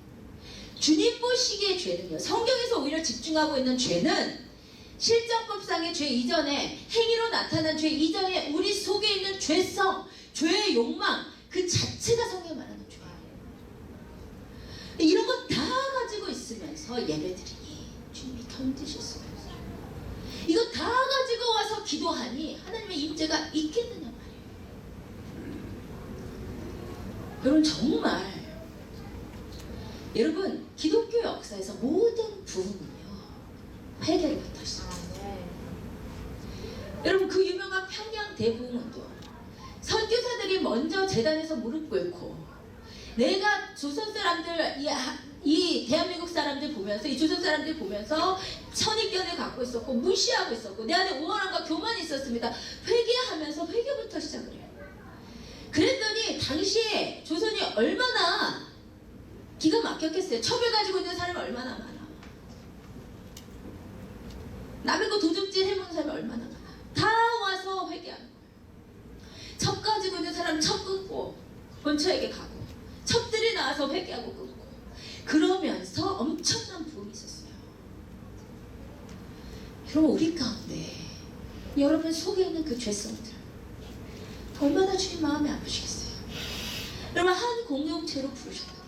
주님 보시기의 죄는요, 성경에서 오히려 집중하고 있는 죄는 실정법상의 죄 이전에, 행위로 나타난 죄 이전에 우리 속에 있는 죄성, 죄의 욕망, 그 자체가 성경이 말하는 죄예요. 이런 거 다 가지고 있으면서 예배드리니 주님이 견디실 수가 없어요. 이거 다 가지고 와서 기도하니 하나님의 임재가 있겠느냐 말이에요. 여러분 정말, 여러분 기독교 역사에서 모든 부흥은요 회개로부터 시작해요. 여러분 그 유명한 평양 대부흥은요, 선교사들이 먼저 제단에서 무릎 꿇고, 내가 조선 사람들, 이 대한민국 사람들 보면서, 이 조선 사람들 보면서 선입견을 갖고 있었고 무시하고 있었고 내 안에 우월함과 교만이 있었습니다. 회개하면서 회개부터 시작을 해요. 그랬더니 당시에 조선이 얼마나 기가 막혔겠어요. 첩을 가지고 있는 사람이 얼마나 많아. 남의 거 도둑질 해보는 사람이 얼마나 많아. 다 와서 회개하는 거예요. 첩 가지고 있는 사람 첩 끊고 본처에게 가고, 첩들이 나와서 회개하고 끊고, 그러면서 엄청난 부흥이 있었어요. 여러분 우리 가운데 여러분 속에 있는 그 죄성들 얼마나 주님 마음이 아프시겠어요. 여러분 한 공동체로 부르셨는데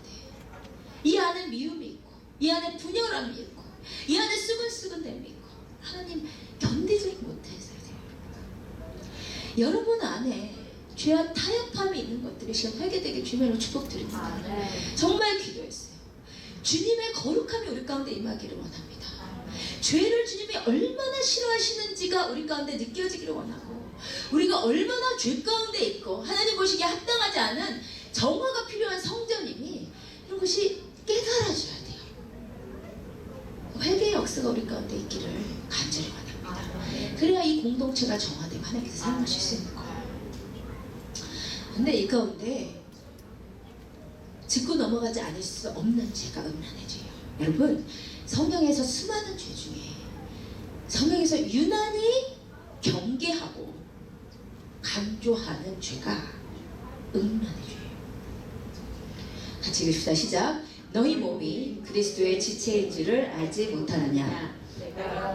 이 안에 미움이 있고, 이 안에 분열함이 있고, 이 안에 쓰근쓰근됨이 있고, 하나님 견디지 못해서요. 여러분 안에 죄와 타협함이 있는 것들이 지금 회개되게 주님으로 축복드립니다. 정말 기도했어요. 주님의 거룩함이 우리 가운데 임하기를 원합니다. 죄를 주님이 얼마나 싫어하시는지가 우리 가운데 느껴지기를 원하고, 우리가 얼마나 죄 가운데 있고 하나님 보시기에 합당하지 않은 정화가 필요한 성전이니 이런 것이 깨달아져야 돼요. 회개의 역사가 우리 가운데 있기를 간절히 원합니다. 그래야 이 공동체가 정화되고 하나님께서 사랑하실 수 있는 거예요. 근데 이 가운데 짚고 넘어가지 않을 수 없는 죄가 음란의 죄예요. 여러분, 성경에서 수많은 죄 중에 성경에서 유난히 경계하고 강조하는 죄가 음란의 죄예요. 같이 읽읍시다. 시작. 너희 몸이 그리스도의 지체인 줄을 알지 못하느냐.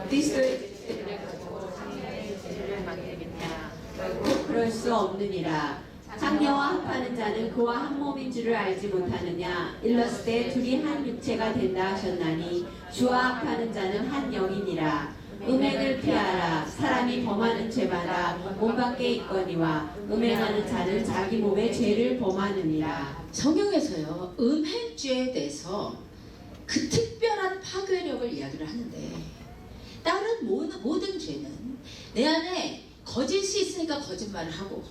그리스도의 지체를 가지고 장래의 지체를 만들겠냐. 결국 그럴 수 없느니라. 장녀와 합하는 자는 그와 한 몸인 줄을 알지 못하느냐. 일렀을 둘이 한 육체가 된다 하셨나니 주와 합하는 자는 한 영이니라. 음행을 피하라. 사람이 범하는 죄마다 몸 밖에 있거니와 음행하는 자는 자기 몸에 죄를 범하느니라. 성경에서요, 음행죄에 대해서 그 특별한 파괴력을 이야기를 하는데, 다른 모든 죄는 내 안에 거짓이 있으니까 거짓말을 하고,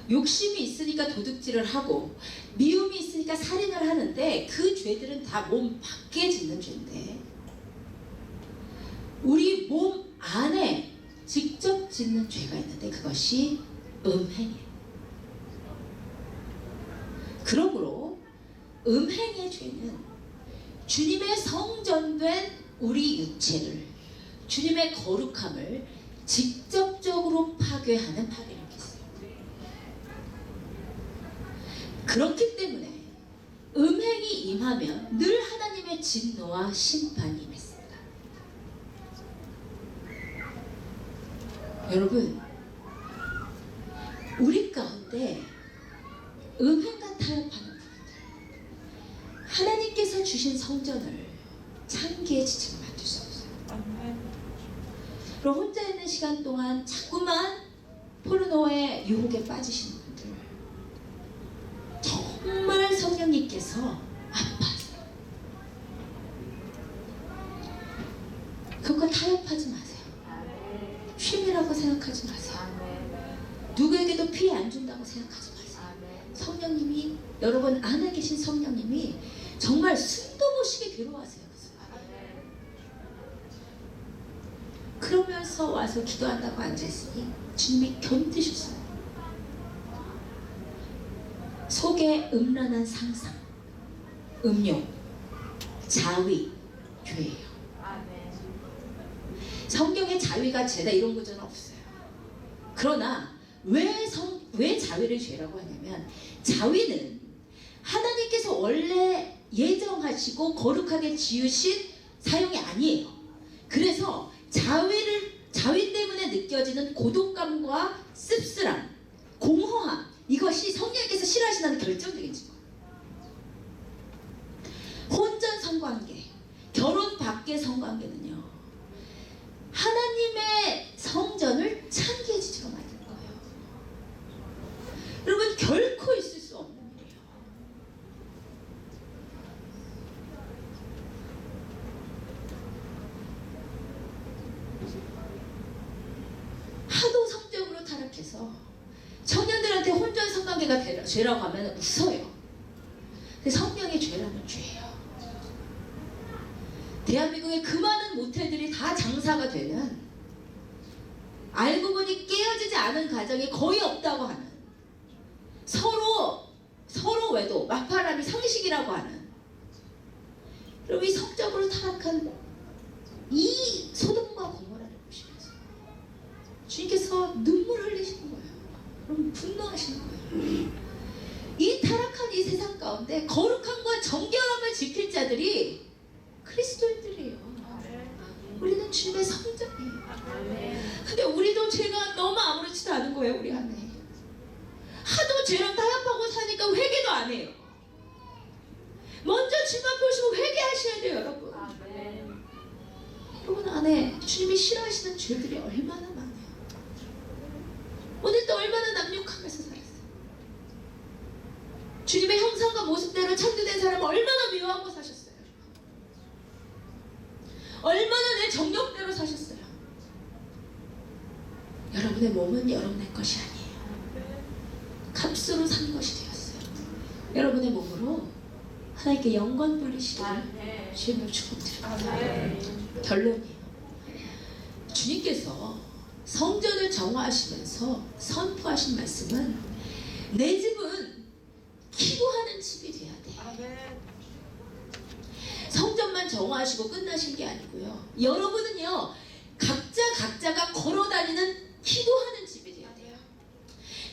욕심이 있으니까 도둑질을 하고, 미움이 있으니까 살인을 하는데, 그 죄들은 다 몸 밖에 짓는 죄인데, 우리 몸 안에 직접 짓는 죄가 있는데 그것이 음행이에요. 그러므로 음행의 죄는 주님의 성전된 우리 육체를, 주님의 거룩함을 직접적으로 파괴하는 파괴력이 있어요. 그렇기 때문에 음행이 임하면 늘 하나님의 진노와 심판이 임했습니다. 여러분, 우리 가운데 음행과 타협하는 분들, 하나님께서 주신 성전을 창기의 지체로 만들 수 없어요. 그럼 혼자 있는 시간 동안 자꾸만 포르노의 유혹에 빠지시는 분들, 정말 성령님께서 아파하세요. 그것과 타협하지 마세요. 취미라고 생각하지 마세요. 누구에게도 피해 안 준다고 생각하지 마세요. 성령님이, 여러분 안에 계신 성령님이 정말 숨도 못 쉬게 괴로워하세요. 그러면서 와서 기도한다고 앉아있으니 주님이 견디셨어요. 속에 음란한 상상, 음욕, 자위, 죄예요. 성경에 자위가 죄다 이런 구절은 없어요. 그러나 왜 자위를 죄라고 하냐면, 자위는 하나님께서 원래 예정하시고 거룩하게 지으신 사용이 아니에요. 그래서 자위 때문에 느껴지는 고독감과 씁쓸함, 공허함, 이것이 성령께서 싫어하시는 결정적인 증거. 혼전 성관계, 결혼 밖의 성관계는요, 하나님의 성전을 창기의 지체로 만든 거예요. 여러분, 결코 있을 수 없는 일이에요. 하도 성적으로 타락해서 청년들한테 혼전 성관계가 죄라고 하면 웃어요. 근데 성령의 죄라면 죄예요. 대한민국의 그 많은 모텔들이 다 장사가 되는, 알고 보니 깨어지지 않은 가정이 거의 없다고 하는, 서로 외도, 막바람이 상식이라고 하는, 그리고 이 성적으로 타락한 이 소돔과 고모라를 보시면서 주님께서 눈물 흘리시는 거예요. 그럼 분노하시는 거예요. 이 타락한 이 세상 가운데 거룩함과 정결함을 지킬 자들이 그리스도인들이에요. 우리는 주님의 성전이에요. 근데 우리도 죄가 너무 아무렇지도 않은 거예요. 우리 안에 하도 죄랑 타협하고 사니까 회개도 안 해요. 먼저 주님 앞에 오시고 회개하셔야 돼요. 여러분. 여러분 안에 주님이 싫어하시는 죄들이 얼마나 많아요. 오늘도 얼마나 남육하면서 살았어요. 주님의 형상과 모습대로 창조된 사람은 얼마나 미워하고 사셨어요. 얼마나 내 정욕대로 사셨어요. 여러분의 몸은 여러분의 것이 아니에요. 값으로 산 것이 되었어요. 여러분의 몸으로 하나님께 영광 돌리시기를 주님을 축복드립니다. 결론이에요. 주님께서 성전을 정화하시면서 선포하신 말씀은, 내 집은 기도하는 집이 돼야 돼. 성전만 정화하시고 끝나신 게 아니고요. 여러분은요, 각자가 걸어다니는 기도하는 집이 돼야 돼요.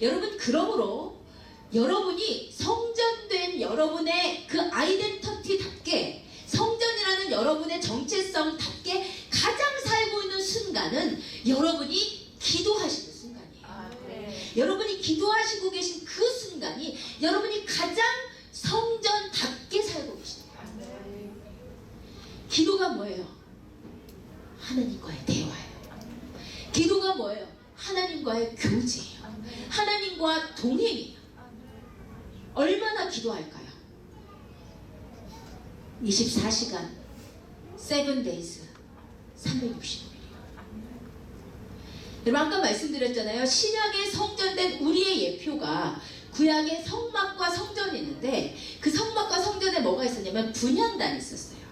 여러분, 그러므로 여러분이 성전된 여러분의 그 아이덴티티답게, 성전이라는 여러분의 정체성답게 가장 살고 있는 순간은 여러분이 기도하시는 순간이에요. 여러분이 기도하시고 계신 그 순간이 여러분이 가장 성전답게 살고 계시는 거예요. 기도가 뭐예요? 하나님과의 대화예요. 기도가 뭐예요? 하나님과의 교제예요. 하나님과 동행이에요. 얼마나 기도할까요? 24시간 7 days 365일이요. 여러분, 아까 말씀드렸잖아요. 신약의 성전된 우리의 예표가 구약의 성막과 성전이 있는데, 그 성막과 성전에 뭐가 있었냐면 분향단이 있었어요.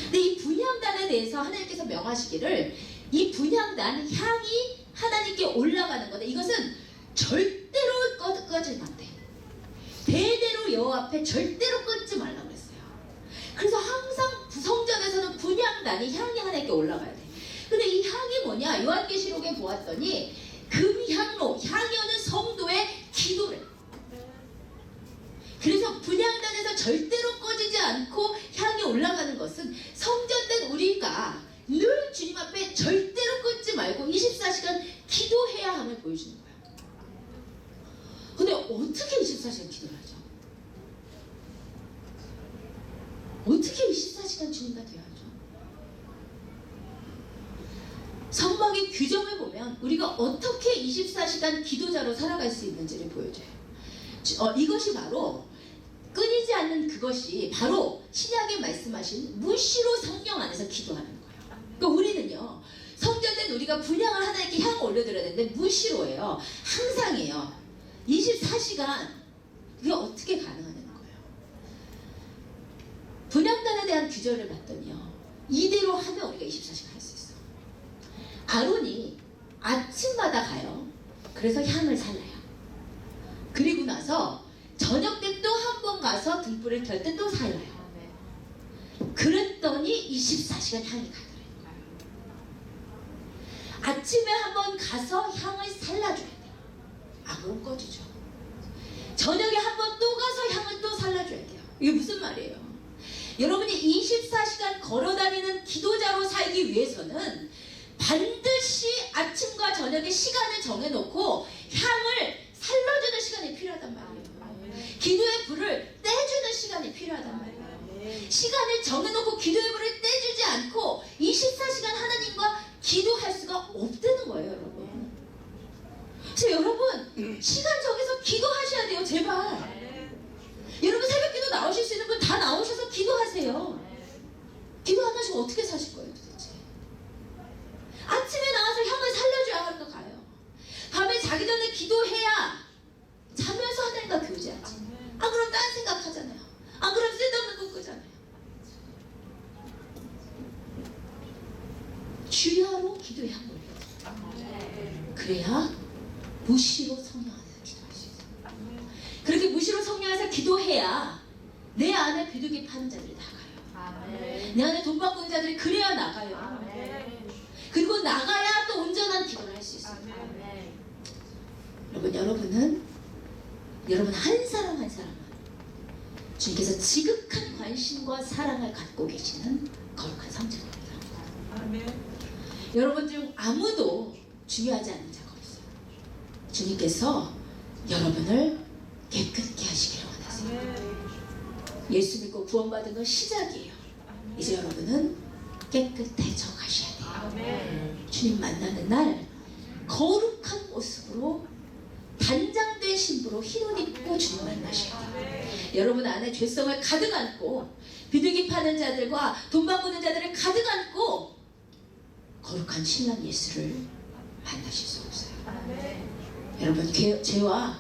근데 이 분향단에 대해서 하나님께서 명하시기를, 이 분향단 향이 하나님께 올라가는 건데 이것은 절대로 꺼지면 안 돼. 대대로 여호와 앞에 절대로 끊지 말라고 그랬어요. 그래서 항상 성전에서는 분향단이 향이 하나님께 올라가야 돼. 근데 이 향이 뭐냐? 요한계시록에 보았더니 금향로, 향이 오는 성도의 기도래. 그래서 분향단에서 절대로 꺼지지 않고 향이 올라가는 것은 성전된 우리가 늘 주님 앞에 절대로 끊지 말고 24시간 기도해야 함을 보여주는 거예요. 근데 어떻게 24시간 기도를 하죠? 어떻게 24시간 주님과 대화하죠? 성막의 규정을 보면 우리가 어떻게 24시간 기도자로 살아갈 수 있는지를 보여줘요. 이것이 바로, 끊이지 않는 그것이 바로 신약에 말씀하신 무시로 성령 안에서 기도하는 거예요. 그러니까 우리는요, 성전된 우리가 분향을 하나님께 향을 올려드려야 되는데 무시로예요. 항상이에요. 24시간. 그게 어떻게 가능하냐는 거예요. 분향단에 대한 규절을 봤더니요, 이대로 하면 우리가 24시간 할 수 있어. 아론이 아침마다 가요. 그래서 향을 살라요. 그리고 나서 저녁 때 또 한 번 가서 등불을 켤 때 또 살라요. 그랬더니 24시간 향이 가더래요. 아침에 한 번 가서 향을 살라줘야 돼요. 아, 그럼 꺼지죠. 저녁에 한 번 또 가서 향을 또 살라줘야 돼요. 이게 무슨 말이에요? 여러분이 24시간 걸어다니는 기도자로 살기 위해서는 반드시 아침과 저녁에 시간을 정해놓고 향을 살려주는 시간이 필요하단 말이에요. 기도의 불을 떼주는 시간이 필요하단 말이에요. 시간을 정해놓고 기도의 불을 떼주지 않고 24시간 하나님과 기도할 수가 없다는 거예요, 여러분. 그래서 여러분, 시간 정해서 기도하셔야 돼요, 제발. 여러분, 새벽 기도 나오실 수 있는 분 다 나오셔서 기도하세요. 기도 안 하시고 어떻게 사실 거예요, 도대체? 아침에 나와서 향을 살려줘야 하는 거 가요. 밤에 자기 전에 기도해야 자면서 하나님과 교제하지. 안 그럼 딴 생각하잖아요. 안 그럼 쓸데없는 거 끄잖아요. 주야로 기도에 향을 올려요. 그래야 무시로 성령 안에서 기도할 수 있어요. 그렇게 무시로 성령 안에서 기도해야 내 안에 비둘기 파는 자들이 나가요. 내 안에 돈 받고 있는 자들이 그래야 나가요. 그리고 나가야 또 온전한 기도를 할 수 있어요. 여러분 한 사람 한 사람은 주님께서 지극한 관심과 사랑을 갖고 계시는 거룩한 성전입니다. 여러분 중 아무도 중요하지 않은 자가 없어요. 주님께서 여러분을 깨끗게 하시기를 원하세요. 예수 믿고 구원받은 건 시작이에요. 이제 여러분은 깨끗해져 가셔야 돼요. 주님 만나는 날 거룩한 모습으로 단장된 신부로 흰옷 입고 주님 만나셔야 돼요. 여러분 안에 죄성을 가득 안고 비둘기 파는 자들과 돈 바꾸는 자들을 가득 안고 거룩한 신랑 예수를 만나실 수 없어요. 여러분 죄와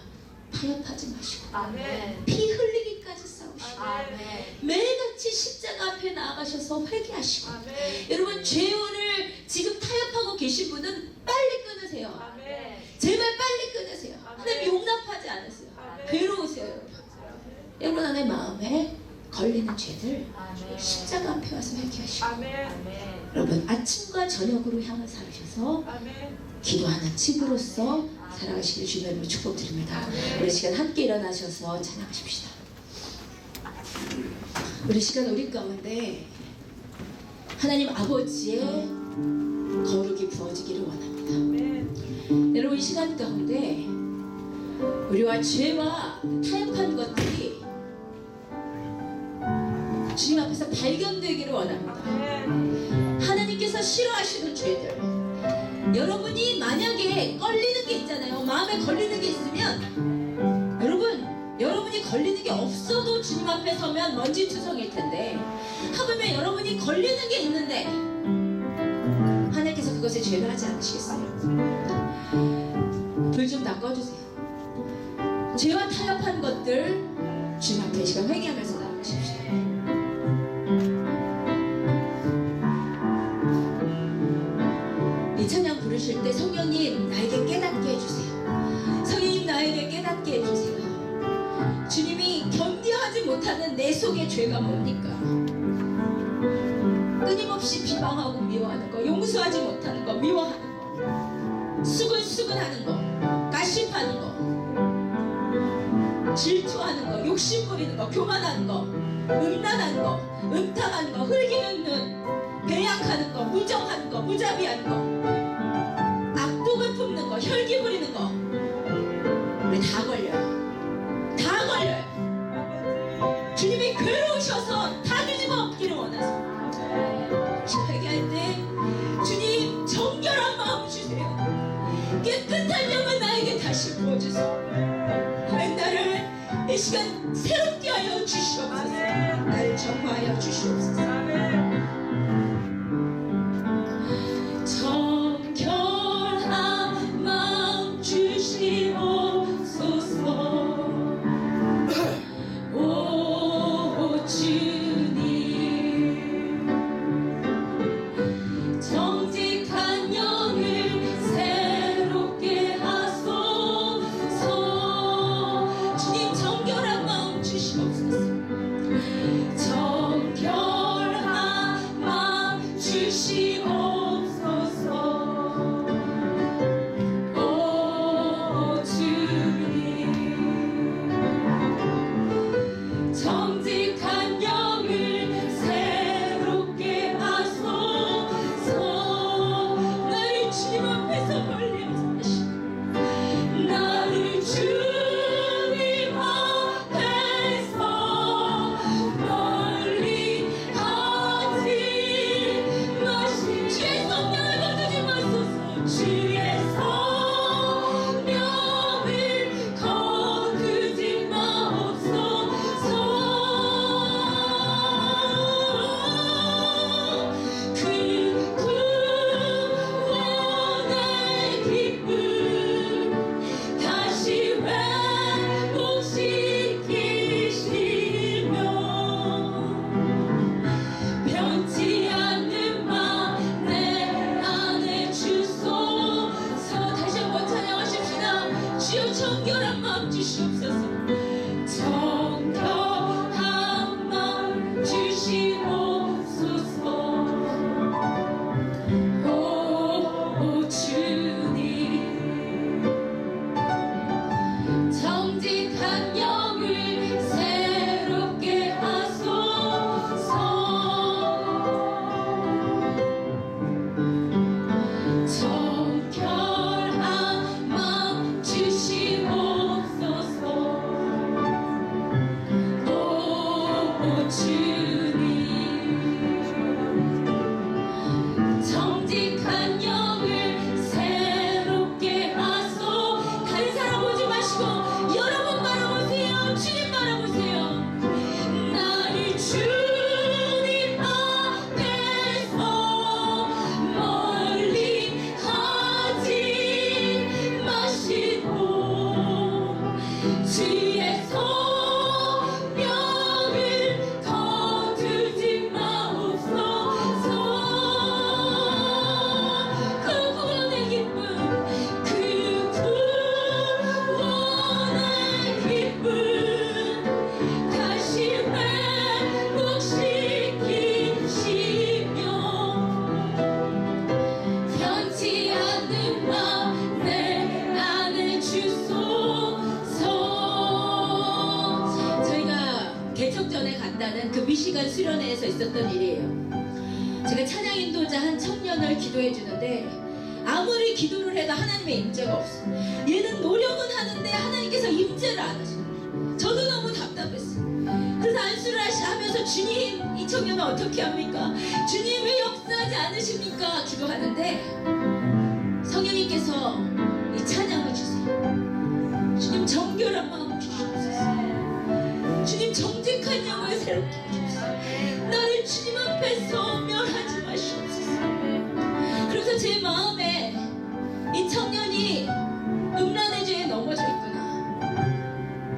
타협하지 마시고 피 흘리기까지 싸우시고 매일같이 십자가 앞에 나아가셔서 회개하시고 여러분 죄를 지금 타협하고 계신 분은 빨리 끊으세요. 제발 빨리 끊으세요. 하나님 용납하지 않으세요. 괴로우세요. 여러분 안에 마음에 걸리는 죄들 십자가 앞에 와서 회개하시고 아멘. 여러분 아침과 저녁으로 향을 살으셔서 아멘. 기도하는 집으로서 살아가시길 주님으로 축복드립니다. 우리 시간 함께 일어나셔서 찬양하십시다. 우리 시간 우리 가운데 하나님 아버지의 거룩이 부어지기를 원합니다. 아멘. 여러분 이 시간 가운데 우리와 죄와 타협한 것들이 주님 앞에서 발견되기를 원합니다. 아멘. 하나님께서 싫어하시는 죄들, 여러분이 만약에 걸리는 게 있잖아요. 마음에 걸리는 게 있으면 여러분이 걸리는 게 없어도 주님 앞에 서면 먼지투성일 텐데 하물며 여러분이 걸리는 게 있는데 하나님께서 그것에 죄를 하지 않으시겠어요? 불 좀 다 꺼주세요. 죄와 타협한 것들 주님 앞에 이 시간 회개하면서 나가십시오. 이 찬양 부르실 때 성령님 나에게 깨닫게 해주세요. 성령님 나에게 깨닫게 해주세요. 주님이 견디하지 못하는 내 속의 죄가 뭡니까? 끊임없이 비방하고 미워하는 거, 용서하지 못하는 거, 미워하는 거, 수근수근하는 거, 가십하는 거, 질투하는 거, 욕심 부리는 거, 교만하는 거, 음란한 거, 음탕한 거, 흘기는 눈, 배약하는 거, 무정하는 거, 무자비한 거, 악독을 품는 거, 혈기 부리는 거, 우리 다 걸려요. 다 걸려요. 주님이 괴로우셔서 다 뒤집어 엎기를 원하세요. 회개할 때 주님 정결한 마음 주세요. 깨끗한 영을 나에게 다시 부어주세요. 나를 이 시간 새롭게 하여 주시옵소서. 나를 정화하여 주시옵소서. 정결한 마음 주시옵소서. 오 주님, 정직한 영을 새롭게 하소서. 주님 정결한 마음 주시옵소서. 정결한 마음 주시옵소서. 오 주님, 정직한 영을 새롭게 하소서. 나를 주님 앞에서 멀리 하시고 나를 주님 앞에서 멀리 하지 마시고 주의 성령을 거두지 마소서. 주의 성령을 거두지 마옵소서. 그 구원의 기쁨 다시 회복시키시며 변치 않는 마 내 안에 주소서. 다시 한번 찬양하십시다. 주여 정결한 마음 주시옵소서. 정결한 마음 주시옵소서. 오 주님, 정직한 영을 새롭게 하소서. 정결한 마음 주시옵소서. 오 주님, 정직한 영을 새롭게 하소. 다른 사람 보지 마시고 여러분 바라보세요. 주님 바라보세요. 나를 주님 앞에서 멀리 하지 마시고 주의 성령을 거두지 마옵소서. 그 구원의 기쁨, 그 구원의 기쁨 다시 일어나는 그 미시간 수련회에서 있었던 일이에요. 제가 찬양 인도자 한 청년을 기도해 주는데 아무리 기도를 해도 하나님의 임재가 없어요. 얘는 노력은 하는데 하나님께서 임재를 안 하셔요. 저도 너무 답답했어요. 그래서 안수를 하면서 주님, 이 청년은 어떻게 합니까? 주님 왜 역사하지 않으십니까? 기도하는데 성령님께서 이 찬양을 주세요. 주님 정결한 마음 주시옵소서. 주님 정직한 영을 새롭게 해주옵소서. 나를 주님 앞에서 멸하지 마시옵소서. 그래서 제 마음에 이 청년이 음란의 죄에 넘어져 있구나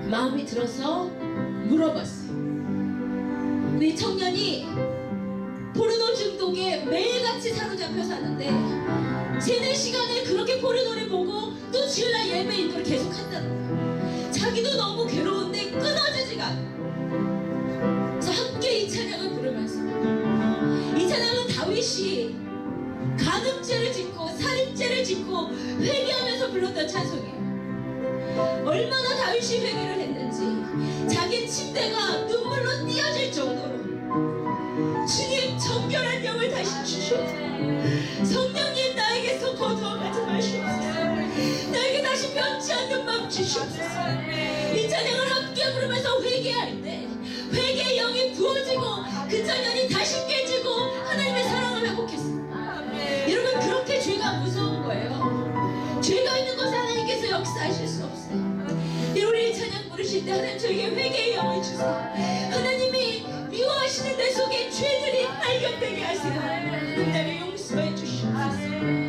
마음이 들어서 물어봤어요. 근데 이 청년이 포르노 중독에 매일같이 사로잡혀 사는데 세네 시간을 그렇게 포르노를 보고 또 주일날 예배 인도를 계속 한다는 거예요. 자기도 너무 괴로운데 끊어지지가 않아요. 그래서 함께 이 찬양을 부르면서 이 찬양은 다윗이 간음죄를 짓고 살인죄를 짓고 회개하면서 불렀던 찬송이에요. 얼마나 다윗이 회개를 했는지 자기 침대가 눈물로 띄어질 정도로 주님 정결한 영을 다시 주시옵소서. 성령님 나에게서 거두어가지 마시옵소서. 나에게 다시 변치 않는 마음 주시옵소서. 이 찬양을 함께 부르면서 회개할 때 회개의 영이 부어지고 그 찬양이 다시 깨지고 하나님의 사랑을 회복했습니다. 여러분 그렇게 죄가 무서운 거예요. 죄가 있는 것을 하나님께서 역사하실 수 없어요. 우리 찬양 부르실 때 하나님 저에게 회개의 영을 주세요. 하나님이 미워하시는 내 속에 죄들이 발견되게 하세요. 나를 용서해 주시옵소서.